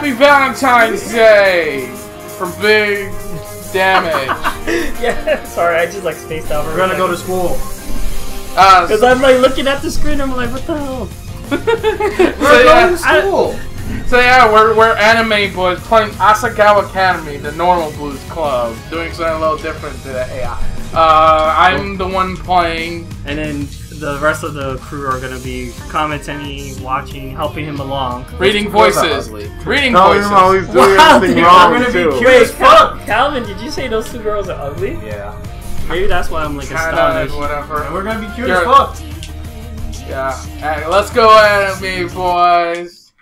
Happy Valentine's Day for big damage. Yeah, sorry, I just like spaced out. We're gonna go to school. Because I'm like looking at the screen, I'm like, what the hell? We're going to school. So yeah, we're anime boys playing Asagawa Academy, the normal blues club, doing something a little different to the AI. I'm the one playing, and then the rest of the crew are gonna be commenting, watching, helping him along, reading voices, reading Tell voices. him how he's doing Wow, everything dude, wrong we're gonna be too. cute. Wait, Calvin, did you say those two girls are ugly? Yeah. Maybe that's why I'm like Kinda, astonished. whatever. And we're gonna be cute You're- as fuck. Yeah. Hey, let's go anime boys.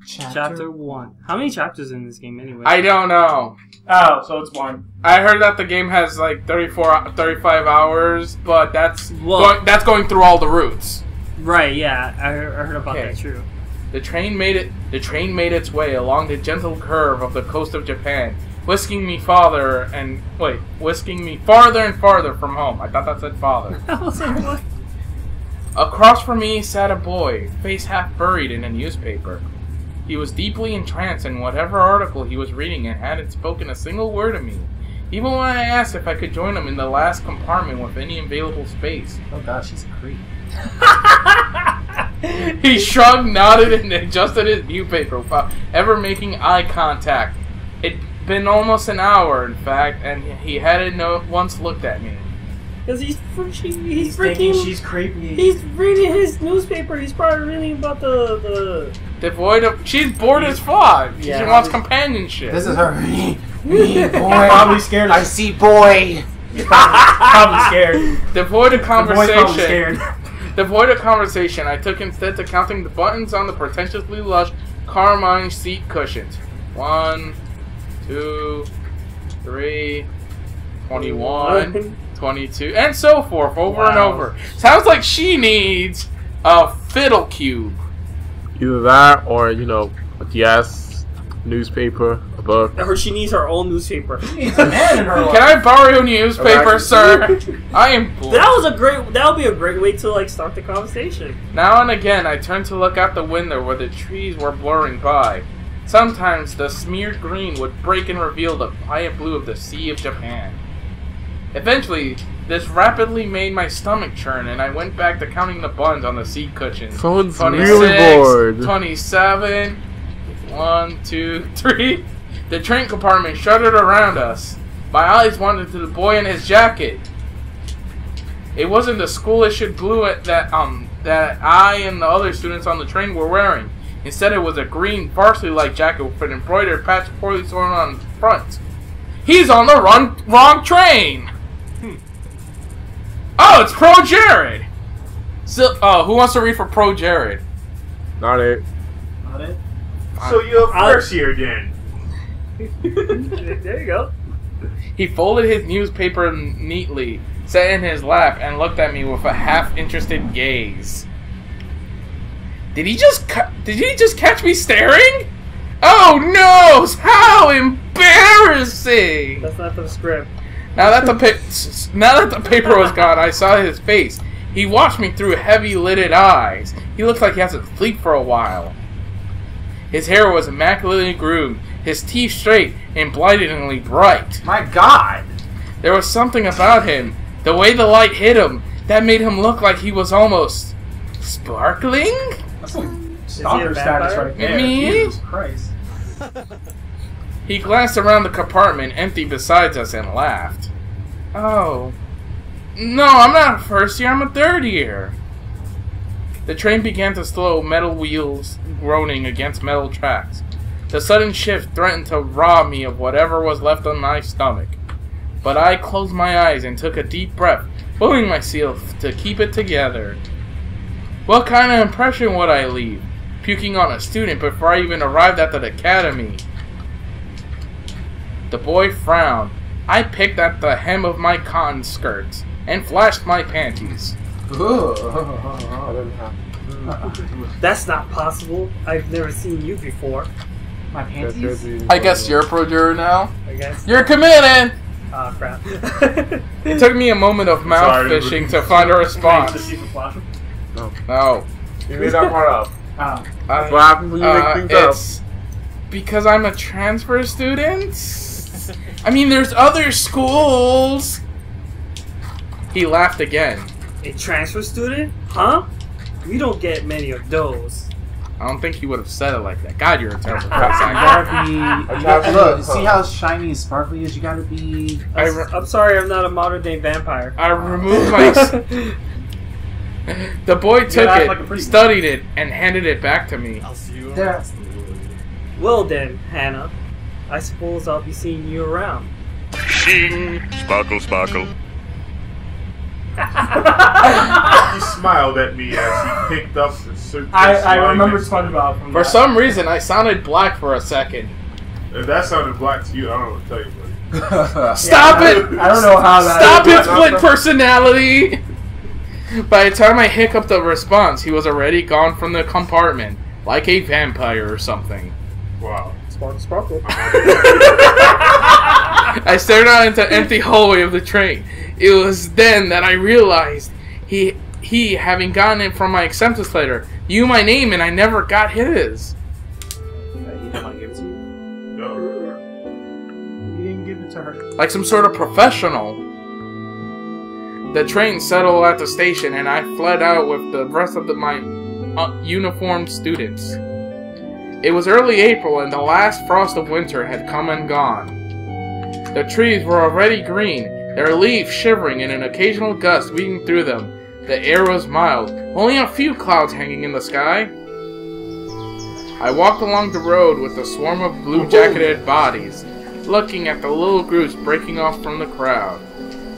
Chapter 1. How many chapters in this game anyway? I don't know. Oh, so it's one. I heard that the game has like 35 hours, but that's Well- going through all the routes. Right, yeah, I heard about Okay. that too. The train made its way along the gentle curve of the coast of Japan, whisking me farther and farther from home. I thought that said father. I was like, what? Across from me sat a boy, face half buried in a newspaper. He was deeply entranced in whatever article he was reading and hadn't spoken a single word to me, even when I asked if I could join him in the last compartment with any available space. Oh god, she's a creep. He shrugged, nodded, and adjusted his newspaper without ever making eye contact. It'd been almost an hour, in fact, and he hadn't once looked at me. Because he's Thinking freaking... she's creepy. He's reading his newspaper. He's probably reading about the... Devoid of... She's bored as fuck. Yeah. She wants companionship. This is her. Me, boy. Probably scared. I see boy. Probably scared. Devoid of The boy's probably conversation. scared. Devoid of conversation, I took instead to counting the buttons on the pretentiously lush carmine seat cushions. 1, 2, 3, 21, 22, and so forth, over and Wow. over. Sounds like she needs a fiddle cube. Either that or, a yes, newspaper, a book. Or she needs her own newspaper. Needs a man in her life. Can I borrow your newspaper, Alright. sir? I am bored. That would be a great way to like start the conversation. Now and again, I turned to look out the window where the trees were blurring by. Sometimes the smeared green would break and reveal the quiet blue of the Sea of Japan. Eventually, this rapidly made my stomach churn, and I went back to counting the buns on the seat cushions. Someone's really bored. 27, 1, 2, 3. The train compartment shuddered around us. My eyes wandered to the boy in his jacket. It wasn't the school-issued blue that I and the other students on the train were wearing. Instead, it was a green varsity-like jacket with an embroidered patch poorly sewn on the front. He's on the wrong train! Oh, it's Pro Jared! So, who wants to read for Pro Jared? Not it. Not it. So you're first year then? There you go. He folded his newspaper neatly, sat in his lap, and looked at me with a half-interested gaze. Did he just catch me staring? Oh no! How embarrassing! That's not the script. Now that the paper was gone, I saw his face. He watched me through heavy-lidded eyes. He looked like he hasn't slept for a while. His hair was immaculately groomed, his teeth straight and blindingly bright. My god. There was something about him, the way the light hit him, that made him look like he was almost sparkling? That's some stalker status right there. Me? Jesus Christ. He glanced around the compartment empty beside us and laughed. Oh. No, I'm not a first year, I'm a third year. The train began to slow, metal wheels groaning against metal tracks. The sudden shift threatened to rob me of whatever was left on my stomach. But I closed my eyes and took a deep breath, willing myself to keep it together. What kind of impression would I leave, puking on a student before I even arrived at the academy? The boy frowned. I picked at the hem of my cotton skirts and flashed my panties. That's not possible. I've never seen you before. My panties? I guess you're a pro juror now. I guess. You're committed! Oh crap. It took me a moment of mouth Sorry, fishing to find a response. No. You made that part up. Oh. That's what happens when you make things up. It's Because I'm a transfer student? I mean, there's other schools. He laughed again. A transfer student? Huh? We don't get many of those. I don't think he would have said it like that. God, you're a terrible You person. gotta be. You Look, gotta, see how shiny and sparkly it is? You gotta be. I'm sorry, I'm not a modern day vampire. I removed my... The boy took act it, like a priest. studied it, and handed it back to me. There. Well then, Hannah, I suppose I'll be seeing you around. Shing! Sparkle, sparkle. He smiled at me as he picked up the suitcase. I remember SpongeBob from For that. some reason, I sounded black for a second. If that sounded black to you, I don't know what to tell you, buddy. Stop it! I don't know how that. Stop it, split personality! By the time I hiccuped the response, he was already gone from the compartment, like a vampire or something. Wow. Sparkle, sparkle. I stared out into the empty hallway of the train. It was then that I realized he having gotten it from my acceptance letter, knew my name and I never got his. You don't want to give it to you? No. You didn't give it to her. Like some sort of professional. The train settled at the station and I fled out with the rest of my uniformed students. It was early April and the last frost of winter had come and gone. The trees were already green, their leaves shivering and an occasional gust beating through them. The air was mild, only a few clouds hanging in the sky. I walked along the road with a swarm of blue-jacketed bodies, looking at the little groups breaking off from the crowd.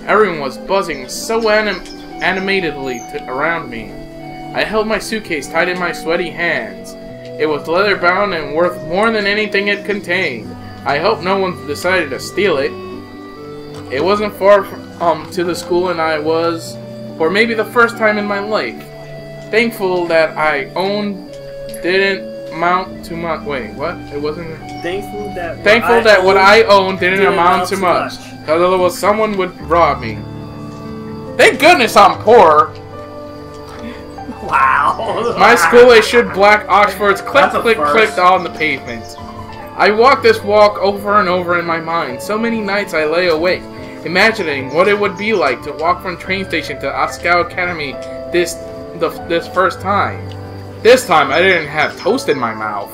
Everyone was buzzing so animatedly around me. I held my suitcase tight in my sweaty hands. It was leather-bound and worth more than anything it contained. I hope no one decided to steal it. It wasn't far to the school, and I was, for maybe the first time in my life, thankful that I owned didn't amount to much. Wait, what? It wasn't. Thankful That what I owned didn't amount to much, because otherwise someone would rob me. Thank goodness I'm poor. Wow. My school-issued black Oxfords click, That's a click, first. clicked on the pavement. I walked this walk over and over in my mind. So many nights I lay awake, imagining what it would be like to walk from train station to Ascao Academy this first time. This time I didn't have toast in my mouth.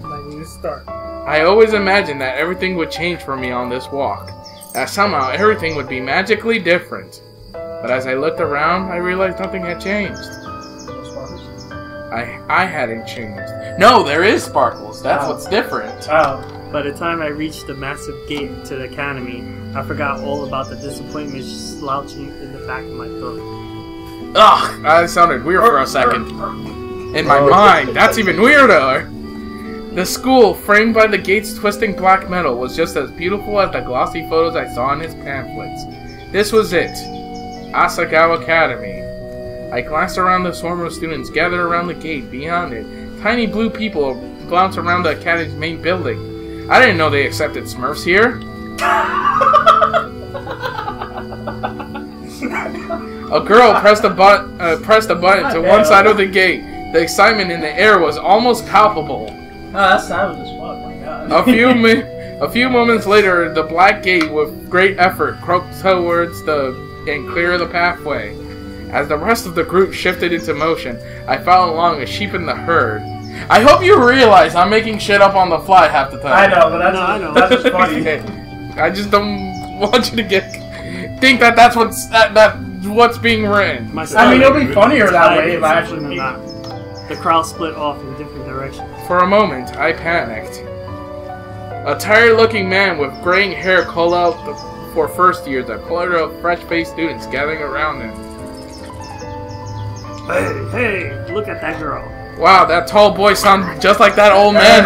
My new start. I always imagined that everything would change for me on this walk. That somehow everything would be magically different. But as I looked around, I realized nothing had changed. I hadn't changed. No, there is Sparkles. That's what's different. Oh. By the time I reached the massive gate to the academy, I forgot all about the disappointment slouching in the back of my throat. Ugh, that sounded weird for a second. In my mind, that's even weirder. The school, framed by the gate's twisting black metal, was just as beautiful as the glossy photos I saw in his pamphlets. This was it. Asagao Academy. I glanced around the swarm of students gathered around the gate. Beyond it, tiny blue people bounced around the academy's main building. I didn't know they accepted Smurfs here. A girl pressed a button to one side of the gate. The excitement in the air was almost palpable. Oh, that sounded as fuck. My God. A few moments later, the black gate, with great effort, croaked towards and cleared the pathway. As the rest of the group shifted into motion, I followed along as sheep in the herd. I hope you realize I'm making shit up on the fly half the time. I know, but that's, I know. that's just funny. I just don't want you to think that that's what's being written. My I mean, it'll be stomach- funnier that way I if I actually did not. The crowd split off in different directions. For a moment, I panicked. A tired-looking man with graying hair called out for first years, a clutter of fresh-faced students gathering around him. Hey, look at that girl. Wow, that tall boy sounds just like that old man.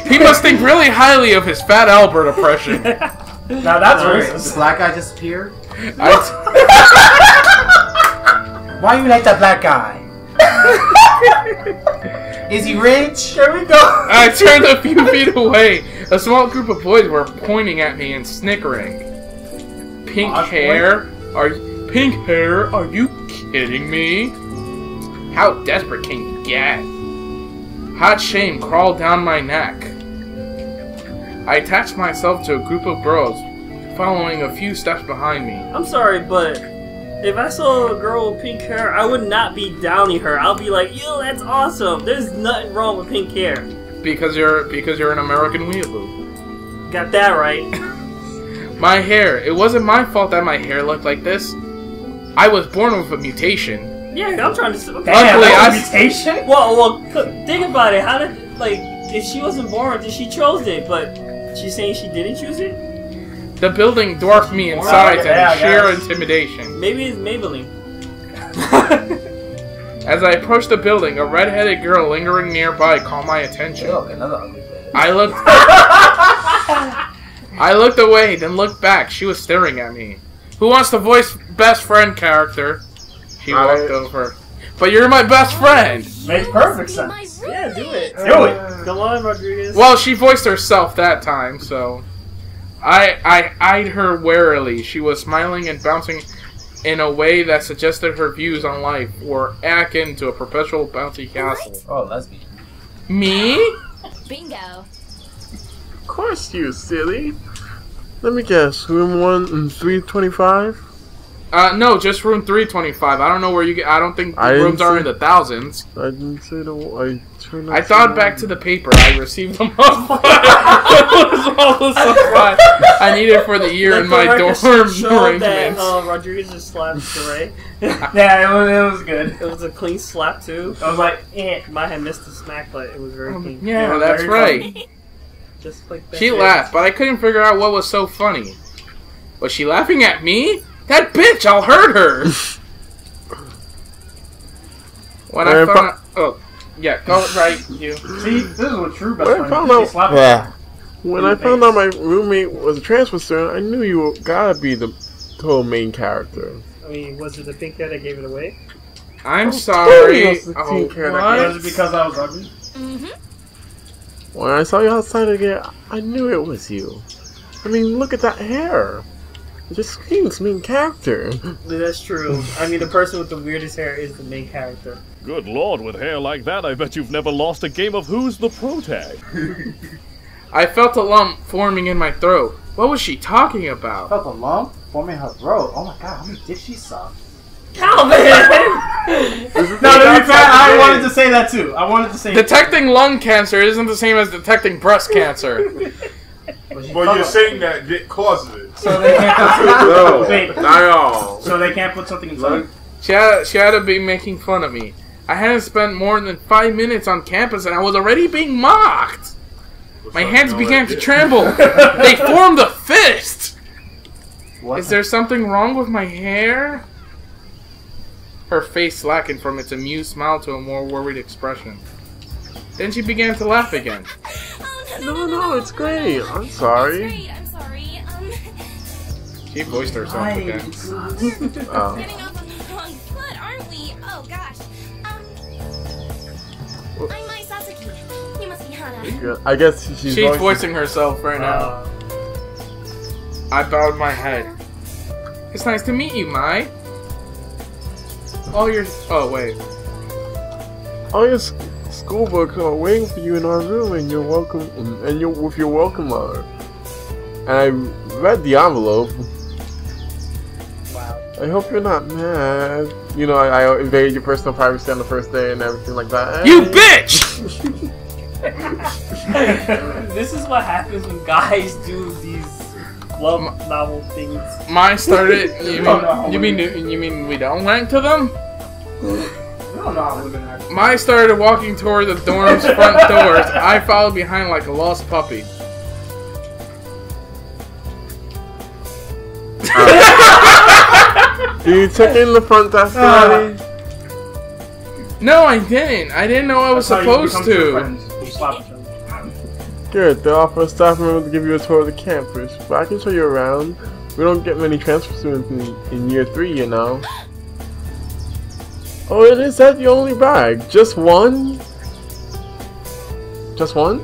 He must think really highly of his Fat Albert impression. Now that's The racist. black guy disappeared? I Why you like that black guy? Is he rich? Here we go. turned a few feet away. A small group of boys were pointing at me and snickering. Pink hair? Are you kidding me? How desperate can you get? Hot shame crawled down my neck. I attached myself to a group of girls, following a few steps behind me. I'm sorry, but if I saw a girl with pink hair, I would not be downing her. I'll be like, yo, that's awesome. There's nothing wrong with pink hair. Because you're an American weeaboo. Got that right. My hair. It wasn't my fault that my hair looked like this. I was born with a mutation. Yeah, I'm trying to... Damn, Luckily, that's a mutation? Well, think about it. How did, like, if she wasn't born, then she chose it, but she's saying she didn't choose it? The building dwarfed me in size Yeah, and sheer yes. intimidation. Maybe it's Maybelline. As I approached the building, a red-headed girl lingering nearby caught my attention. Look, another ugly bitch. I looked away, then looked back. She was staring at me. Who wants to voice best friend character? She walked over. But you're my best friend! Makes perfect sense. Yeah, do it. Do it! Come on, Rodriguez. Well, she voiced herself that time, so... I eyed her warily. She was smiling and bouncing in a way that suggested her views on life were akin to a perpetual bouncy castle. Oh, lesbian. Me? Bingo. Of course, you silly. Let me guess. Room 1 and 325? No, just room 325. I don't know where you get. I don't think I didn't rooms are see- in the thousands. I didn't say the. I thought back to the paper. I received them all. That was all the supplies I needed for the year in my dorm showed that arrangements. Rodriguez just slapped Sheree. Yeah, it was good. It was a clean slap too. I was like, eh. Might have missed the smack, but it was very clean. Yeah, Yeah, that's very right. Just like that. She laughed, but I couldn't figure out what was so funny. Was she laughing at me? That bitch! I'll hurt her. When I found out, oh, yeah, go right, you. See, this is what true best When I friends found do. They out, slap when I found out my roommate was a transfer student, I knew you gotta be the total main character. I mean, was it the pink hair that gave it away? I'm sorry. that's the Oh, pink hair that Was what? it because I was ugly? When I saw you outside again, I knew it was you. I mean, look at that hair. It just screams main character. That's true. I mean, the person with the weirdest hair is the main character. Good lord, with hair like that, I bet you've never lost a game of Who's the Pro Tag. I felt a lump forming in my throat. What was she talking I about? felt a lump forming her throat. Oh my god, how many dicks she sucked? Calvin! No, to be fair, I wanted to say that too. I wanted to say Detecting lung cancer isn't the same as detecting breast cancer. Well, you're saying that Dick causes it. So they can't put No, Wait. not at all. So they can't put something inside. She had to be making fun of me. I hadn't spent more than 5 minutes on campus and I was already being mocked. My hands began to tremble. They formed a fist. What? Is there something wrong with my hair? Her face slackened from its amused smile to a more worried expression. Then she began to laugh again. No, it's great. I'm sorry. I'm sorry. She voiced herself again. Oh. Getting off on the wrong foot, aren't we? Oh gosh. I'm Mai Sasuke. You must be Hana. I guess she's voicing herself right now. I bowed my head. It's nice to meet you, Mai. Oh, wait. All your school books are waiting for you in our room, and you're welcome. And you're with your welcome letter. And I read the envelope. Wow. I hope you're not mad. You know, I invaded your personal privacy on the first day and everything like that. You bitch! This is what happens when guys do these love novel things. Mine started. You mean we don't rank to them? I don't know how women act. Mine started walking toward the dorm's front doors. I followed behind like a lost puppy. Do you check in the front desk already? No, I didn't. I didn't know I was That's how you supposed become true to. friends. You slap each other. Good. They'll offer a staff member to give you a tour of the campus, but I can show you around. We don't get many transfer students in year 3, you know. Oh, it is that the only bag? Just one? Just one?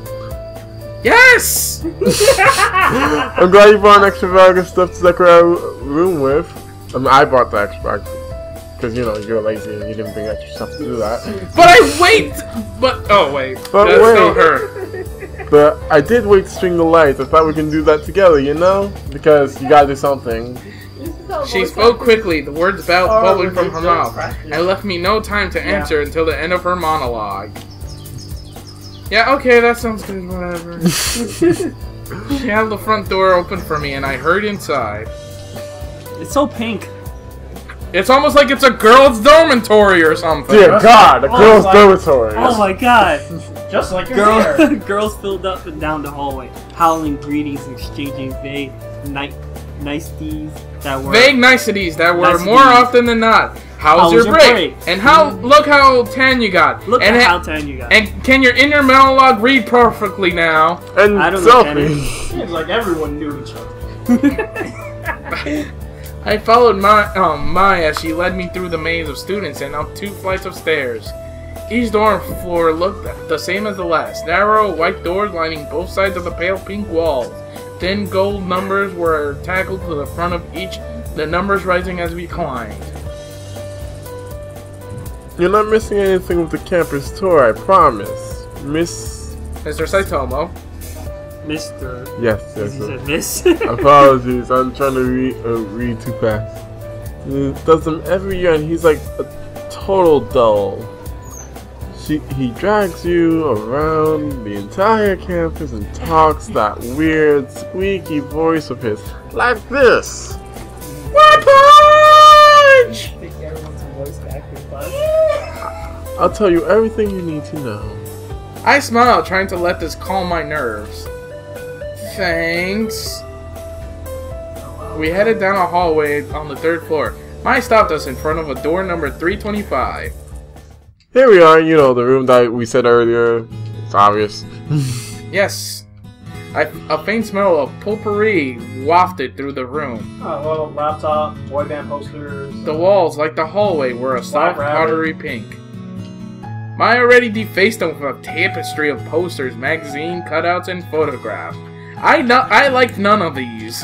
Yes! I'm glad you brought an extra bag of stuff to decorate our room with. I mean, I brought the extra bag. because you know you're lazy and you didn't bring extra stuff to do that. But I wait. Oh wait. But That's wait. still her. But I did wait to string the lights. I thought we can do that together, you know? Because you gotta do something. She spoke quickly, the words bubbling from her mouth, and left me no time to answer until the end of her monologue. Yeah, okay, that sounds good, whatever. She held the front door open for me, and I hurried inside. It's so pink. It's almost like it's a girls' dormitory or something. Dear God, a girl's dormitory. Oh my God. Just like your hair. Girls filled up and down the hallway, howling greetings, exchanging vague niceties that were Vague niceties that were Niceties. more often than not. How's your break? And look how tan you got. Look and at how tan you got. And can your inner monologue read perfectly now? And I don't know, selfie. Seems like everyone knew each other. I followed Mai as she led me through the maze of students and up 2 flights of stairs. Each dorm floor looked the same as the last. Narrow, white doors lining both sides of the pale pink walls. Thin gold numbers were tackled to the front of each, the numbers rising as we climbed. You're not missing anything with the campus tour, I promise. Mr. Saitomo. Yes, He yes. said miss. Apologies, I'm trying to read too fast. He does them every year and he's like a total dull. He drags you around the entire campus and talks that weird, squeaky voice of his, like this. Punch! I'll tell you everything you need to know. I smiled, trying to let this calm my nerves. Thanks. We headed down a hallway on the 3rd floor. Mai stopped us in front of a door number 325. Here we are, you know, the room that we said earlier. It's obvious. Yes. A faint smell of potpourri wafted through the room. Oh, well, laptop, boy band posters. The walls, like the hallway, were a soft, rabbit. powdery pink. Mai already defaced them with a tapestry of posters, magazine cutouts, and photographs. I liked none of these.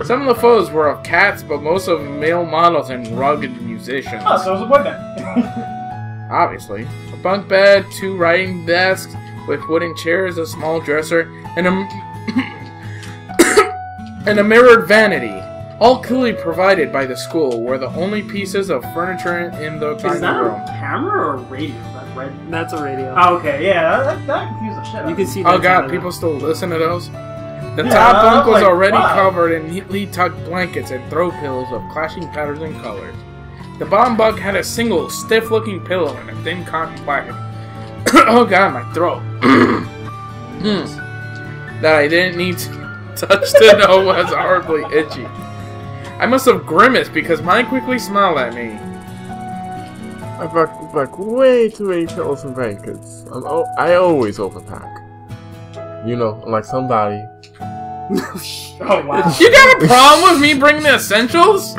Some of the photos were of cats, but most of male models and rugged musicians. Oh, so it was a boy band. Obviously. A bunk bed, 2 writing desks with wooden chairs, a small dresser, and a mirrored vanity. All clearly provided by the school were the only pieces of furniture in the Is tiny that room. a camera or a radio? That red. That's a radio. Oh, okay, yeah, that confused the shit out You of can me. see. Oh that god, on people still listen to those? The Yeah, top bunk was like, already wow. covered in neatly tucked blankets and throw pillows of clashing patterns and colors. The bottom bunk had a single, stiff-looking pillow and a thin cotton blanket. Oh god, my throat. That I didn't need to touch to know was horribly itchy. I must have grimaced because Mai quickly smiled at me. I pack way too many pillows and blankets. I always overpack. You know, like somebody. Oh, wow. You got a problem with me bringing the essentials?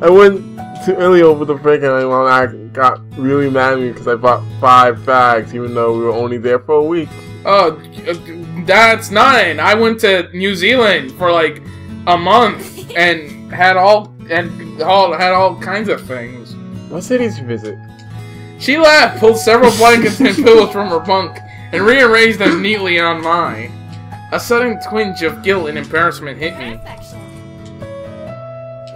I went too early over the break and I got really mad at me because I bought 5 bags even though we were only there for a week. Oh, that's 9. I went to New Zealand for like a month and had all kinds of things. What cities you visit? She laughed, pulled several blankets and pillows from her bunk, and rearranged them neatly on mine. A sudden twinge of guilt and embarrassment hit me.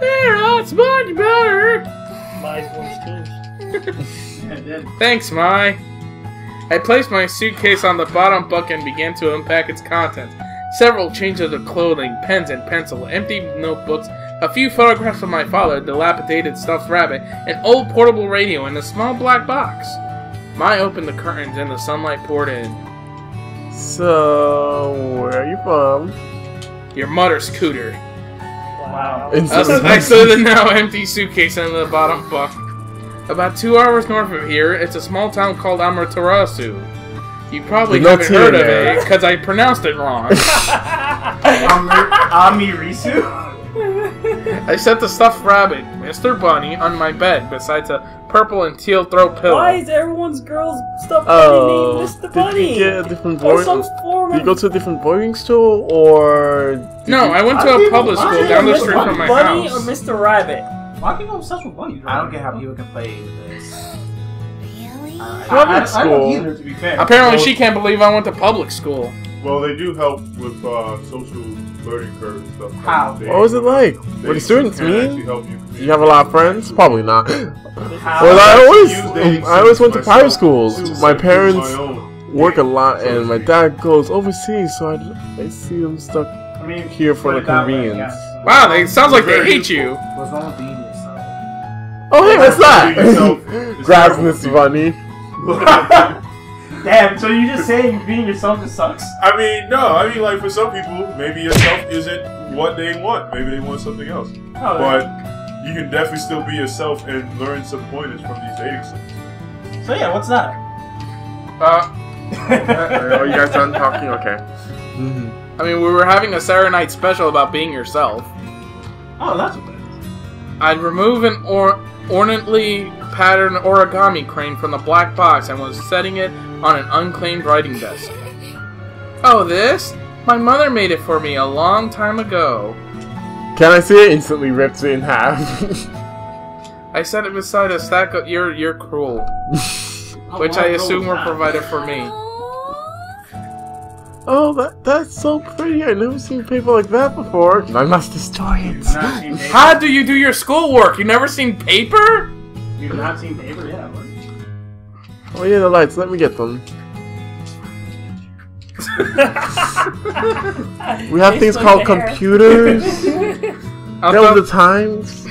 There, that's much better. My voice changed. It did. Thanks, Mai. I placed my suitcase on the bottom bunk and began to unpack its contents. Several changes of clothing, pens and pencil, empty notebooks, a few photographs of my father, dilapidated stuffed rabbit, an old portable radio, and a small black box. Mai opened the curtains and the sunlight poured in. So, where are you from? Your mother scooter. Wow. I slid the now empty suitcase into the bottom bunk. About 2 hours north of here, it's a small town called Amaterasu. You probably No haven't T heard in of there. it, because I pronounced it wrong. Amirisu? I set the stuffed rabbit, Mr. Bunny, on my bed beside a purple and teal throw pillow. Why is everyone's girl's stuff Oh, named Mr. did Bunny? you get a different Or some boarding? form Did you go of to a different boarding school, or? No, I went to a public school down the street from my Bunny house. or Mr. Rabbit? Why are people obsessed with bunnies? I don't get how people can play this. Really? I don't either, to be fair. Apparently, she can't believe I went to public school. Well, they do help with social learning curve and stuff. How? What was it like? Were the students can actually mean? help you. Do you have a lot of friends? Probably not. How? Well, dating I always went to myself private schools. to My do parents my own. work a lot, and my dad goes overseas, so I see them stuck I mean, here for the put it that way, convenience. yes. Wow, it sounds like they hate you. What's wrong with being yourself? Oh, hey, what's Being yourself that? is Grabs terrible Miss for you. Bunny. Damn, so you just saying being yourself just sucks? I mean, no. I mean, like for some people, maybe yourself isn't what they want. Maybe they want something else. Oh, But you can definitely still be yourself and learn some pointers from these dating sites. so yeah, what's that? Oh, you guys done talking? Okay. I mean, we were having a Saturday night special about being yourself. Oh, that's what it is. I'd remove an ornately patterned origami crane from the black box and was setting it on an unclaimed writing desk. Oh, this? My mother made it for me a long time ago. Can I see it? Instantly rips it in half. I set it beside a stack of you're cruel, which I assume were provided for me. Oh, that's so pretty. I've never seen paper like that before. I must destroy it. You've not seen paper? How do you do your schoolwork? You never seen paper? You've not seen paper? Yeah, what? Oh yeah, the lights. Let me get them. We have things called computers. There was the times.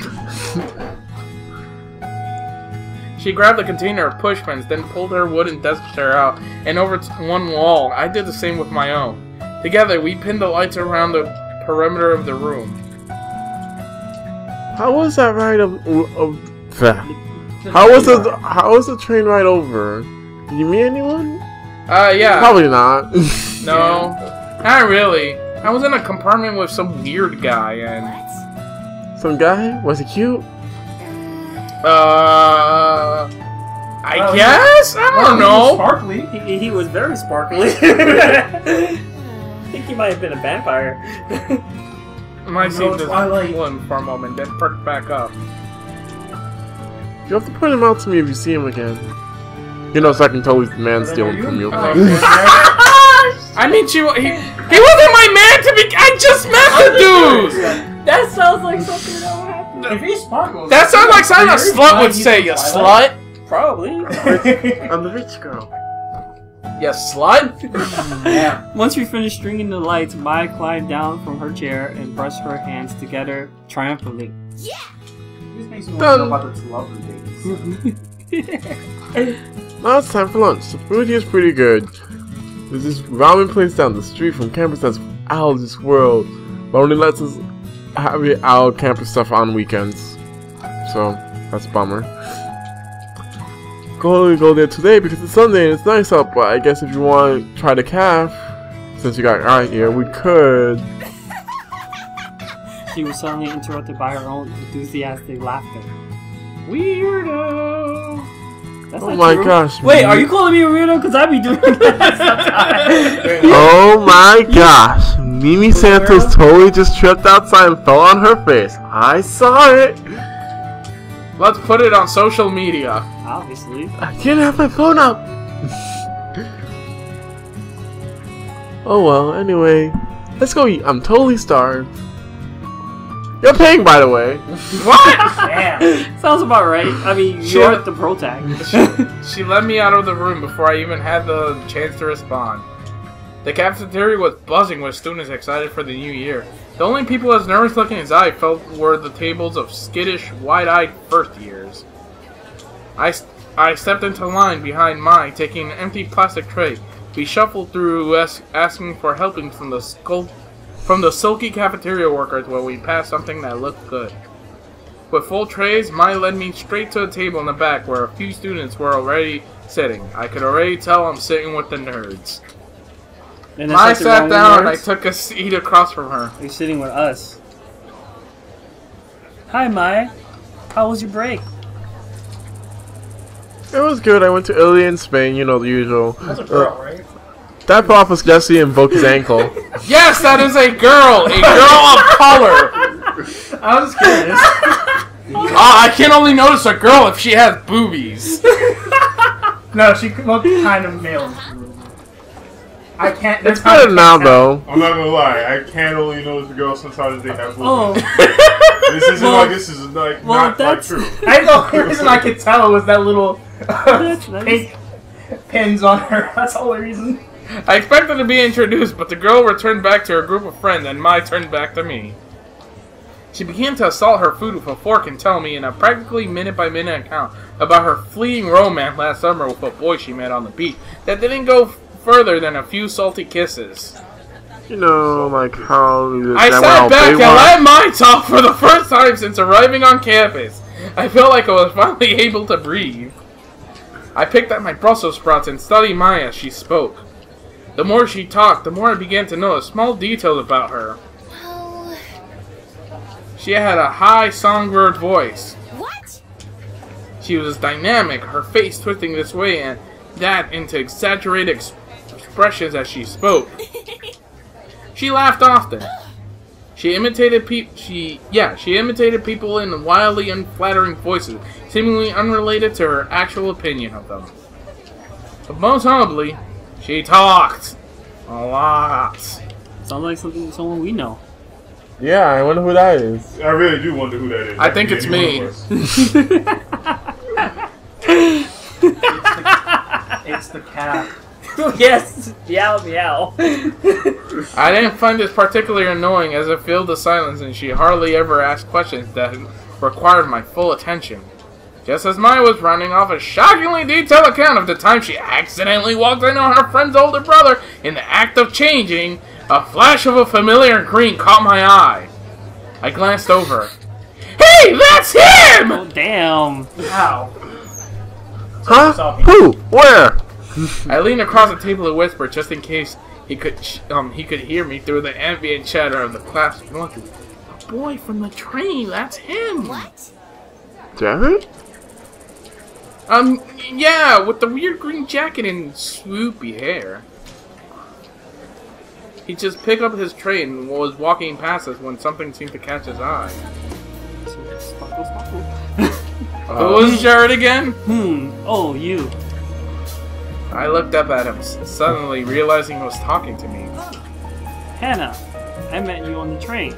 She grabbed a container of push pins, then pulled her wooden desk chair out and over one wall. I did the same with my own. Together, we pinned the lights around the perimeter of the room. How was that ride How was the train ride over? Did you meet anyone? Yeah. Probably not. No, not really. I was in a compartment with some weird guy and... What? Some guy? Was he cute? I guess? I don't know. Sparkly. He was very sparkly. I think he might have been a vampire. My scene just Twilight. won for a moment, then perked back up. You have to point him out to me if you see him again. You know, so I can tell he's the man stealing from you. I mean, he wasn't my man to be. I just met the dude. That sounds like something that would happen. If he sparkles, That sounds like something a slut would say. You slut. Probably. I'm the rich girl. You slut. Yeah. Once we finished stringing the lights, Maya climbed down from her chair and brushed her hands together triumphantly. Yeah! This makes me want to know about the lovely days. Now it's time for lunch. The food here is pretty good. There's this ramen place down the street from campus that's out of this world, but only lets us have our campus stuff on weekends. So that's a bummer. Go there today because it's Sunday and it's nice out. But I guess if you want to try the calf, since you got right here, we could. She was suddenly interrupted by her own enthusiastic laughter. Weirdo. That's Oh not my true. gosh! Wait, are you calling me a weirdo? Because I be doing that sometimes. Oh my gosh! Mimi Santos totally just tripped outside and fell on her face. I saw it. Let's put it on social media. Obviously. I didn't have my phone up. Oh well. Anyway, let's go eat. I'm totally starved. You're paying, by the way. What? Damn. Sounds about right. I mean, Sure. you're the pro tag. She let me out of the room before I even had the chance to respond. The cafeteria was buzzing with students excited for the new year. The only people as nervous looking as I felt were the tables of skittish, wide-eyed first years. I stepped into line behind Mai, taking an empty plastic tray. We shuffled through, asking for helping from the sulky cafeteria workers while we passed something that looked good. With full trays, Mai led me straight to a table in the back where a few students were already sitting. I could already tell I'm sitting with the nerds. And Mai sat down and I took a seat across from her. You're sitting with us. Hi, Maya. How was your break? It was good. I went to Italy and Spain. You know the usual. That's a girl, right? That prof was Jesse and broke his ankle. Yes, that is a girl! A girl of color! I was just curious. I can only notice a girl if she has boobies. No, she looked kind of male. I can't. It's better now, though. I'm not gonna lie, I can only notice the girls sometimes they have Oh, This isn't like this is like not like true. I know the reason I could tell was that little That's nice. pink pins on her. That's the only reason. I expected to be introduced, but the girl returned back to her group of friends, and Mai turned back to me. She began to assault her food with a fork and tell me in a practically minute-by-minute account about her fleeting romance last summer with a boy she met on the beach that didn't go further than a few salty kisses. You know, like how I sat back and let Mai talk for the first time since arriving on campus. I felt like I was finally able to breathe. I picked up my Brussels sprouts and studied Mai as she spoke. The more she talked, the more I began to notice small details about her. Oh. She had a high songbird voice. What? She was dynamic, her face twisting this way and that into exaggerated expressions as she spoke. She laughed often. She imitated people in wildly unflattering voices, seemingly unrelated to her actual opinion of them. But most notably, she talked a lot. Sounds like someone we know. Yeah, I wonder who that is. I really do wonder who that is. I think it's me. It's the cat. Yes, meow meow. I didn't find this particularly annoying as it filled the silence and she hardly ever asked questions that required my full attention. Just as Mai was running off a shockingly detailed account of the time she accidentally walked into her friend's older brother in the act of changing, a flash of a familiar green caught my eye. I glanced over. Hey, that's him! Oh damn. How? Huh? Who? Where? I leaned across the table and whispered just in case he could hear me through the ambient chatter of the class. The boy from the train, that's him. What? Jared? Yeah, with the weird green jacket and swoopy hair. He just picked up his tray and was walking past us when something seemed to catch his eye. Sparkle, sparkle. Who was Jared again? Oh, you. I looked up at him, suddenly realizing he was talking to me. Hannah, I met you on the train.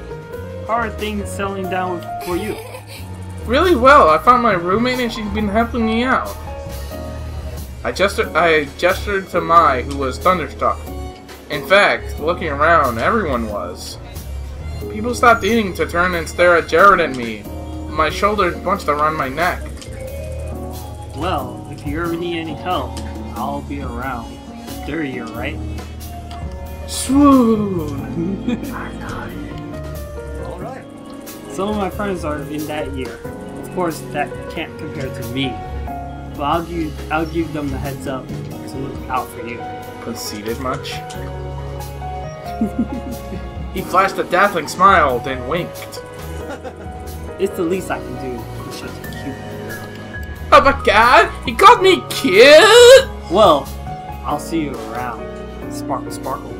How are things settling down for you? Really well. I found my roommate and she's been helping me out. I gestured to Mai, who was thunderstruck. In fact, looking around, everyone was. People stopped eating to turn and stare at Jared and me. My shoulders bunched around my neck. Well, if you ever need any help, I'll be around. Dirtier, right? Swoon. Alright. Some of my friends are in that year. Of course, that can't compare to me. But I'll give them the heads up to look out for you. Conceited much? He flashed a dazzling smile, then winked. It's the least I can do. You're such a cute. Oh my god, he called me cute! Well, I'll see you around. Sparkle, sparkle.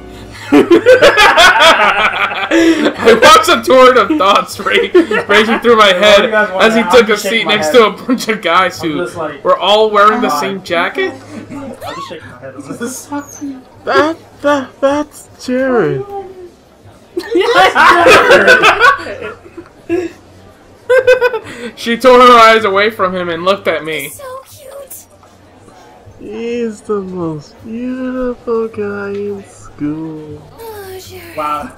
I watched a torrent of thoughts racing through my head as he took a seat next to a bunch of guys who were all wearing the same jacket. I'm just shaking my head. This That's Jared. She tore her eyes away from him and looked at me. So cute. He's the most beautiful guy in school. Oh, Jared. wow.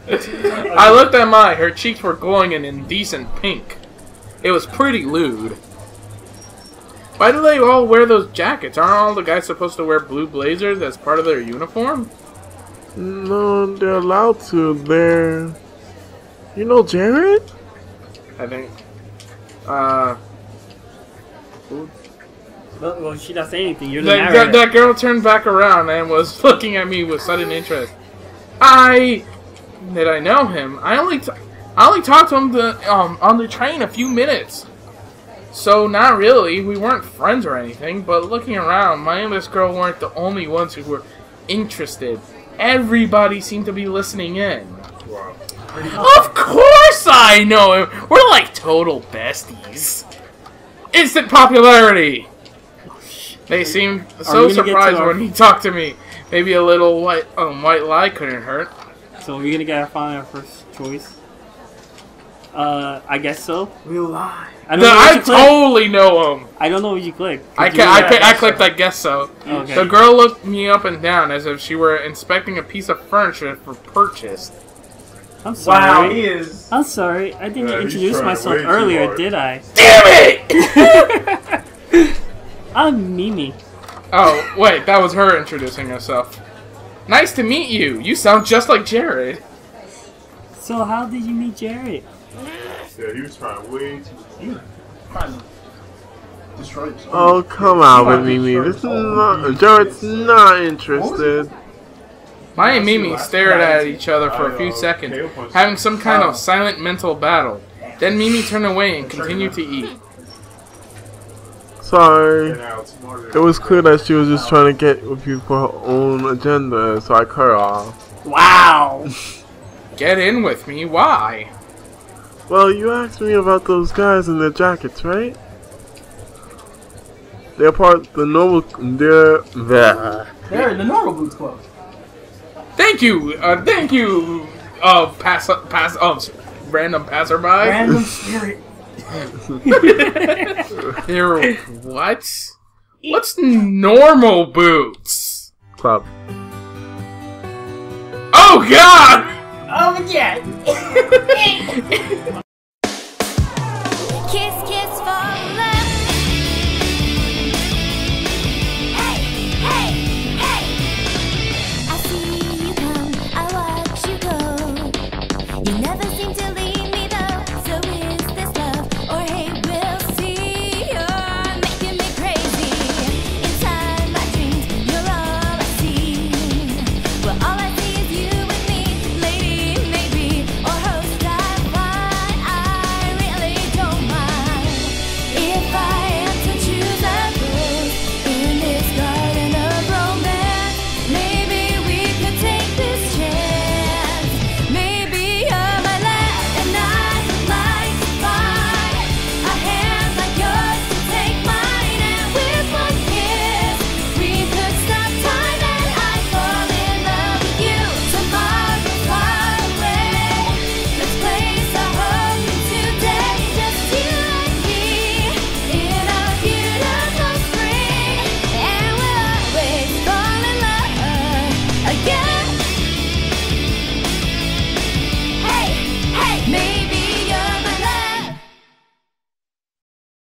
I looked at Mai. Her cheeks were glowing an indecent pink. It was pretty lewd. Why do they all wear those jackets? Aren't all the guys supposed to wear blue blazers as part of their uniform? No, they're allowed to. They're... You know Jared? I think. Well, she doesn't say anything. You're the That girl turned back around and was looking at me with sudden interest. Did I know him? I only talked to him on the train a few minutes. So not really. We weren't friends or anything. But looking around, Mai and this girl weren't the only ones who were interested. Everybody seemed to be listening in. Wow. Of course course I know him. We're like total besties. Instant popularity. They seemed so we gonna get to surprised our- when he talked to me. Maybe a little white lie couldn't hurt. So we're gonna get our first choice. I guess so. Real lie. I don't know what I you click. totally know him. I don't know what you click. I clicked I guess so. Okay. The girl looked me up and down as if she were inspecting a piece of furniture for purchase. I'm sorry. Wow, he is. I'm sorry. I didn't Yeah, he's introduce trying myself way too earlier, hard. did I? Damn it! I'm Mimi. Oh, wait, that was her introducing herself. Nice to meet you. You sound just like Jared. So how did you meet Jared? Yeah, he was trying way too. He was trying to destroy the Oh, come on with Mimi. This is not. Jared's not interested. Mai and Mimi stared at each other for a few seconds, having some kind of silent mental battle. Then Mimi turned away and continued to eat. Sorry. And out smarter. It was clear that she was just trying to get with you for her own agenda, so I cut her off. Wow. Get in with me, why? Well, you asked me about those guys in their jackets, right? They're part of the noble. They're there. They're in the normal boots club. Thank you, random passerby. Random spirit. They're what? What's normal boots? Club. Oh God! Oh yeah.